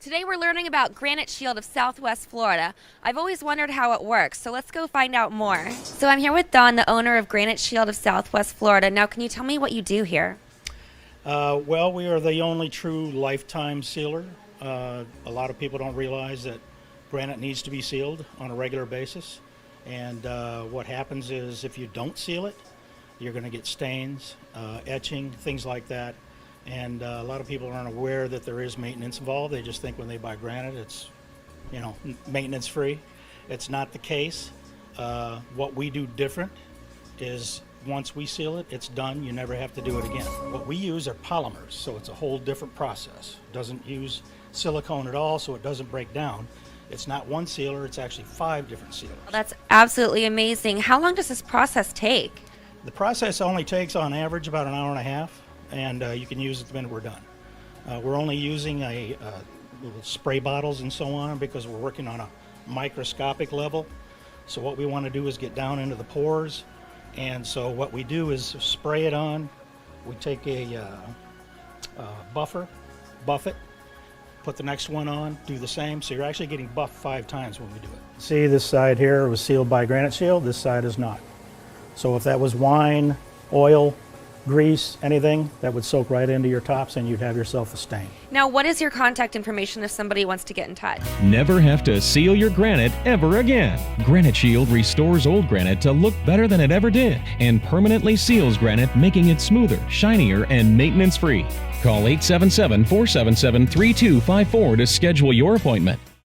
Today we're learning about Granite Shield of Southwest Florida. I've always wondered how it works, so let's go find out more. So I'm here with Don, the owner of Granite Shield of Southwest Florida. Now can you tell me what you do here? Well, we are the only true lifetime sealer. A lot of people don't realize that granite needs to be sealed on a regular basis. And what happens is if you don't seal it, you're going to get stains, etching, things like that. And a lot of people aren't aware that there is maintenance involved. They just think when they buy granite, it's, maintenance free. It's not the case. What we do different is once we seal it, it's done. You never have to do it again. What we use are polymers, so it's a whole different process. It doesn't use silicone at all, so it doesn't break down. It's not one sealer, it's actually 5 different sealers. That's absolutely amazing. How long does this process take? The process only takes on average about an hour and a half, and you can use it the minute we're done. We're only using little spray bottles and so on because we're working on a microscopic level. So what we want to do is get down into the pores, and so what we do is spray it on. We take a buff it, put the next one on, do the same. So you're actually getting buffed 5 times when we do it. See, this side here was sealed by Granite Shield, this side is not. So if that was wine, oil, grease, anything, that would soak right into your tops and you'd have yourself a stain. Now, what is your contact information if somebody wants to get in touch? Never have to seal your granite ever again. Granite Shield restores old granite to look better than it ever did and permanently seals granite, making it smoother, shinier, and maintenance-free. Call 877-477-3254 to schedule your appointment.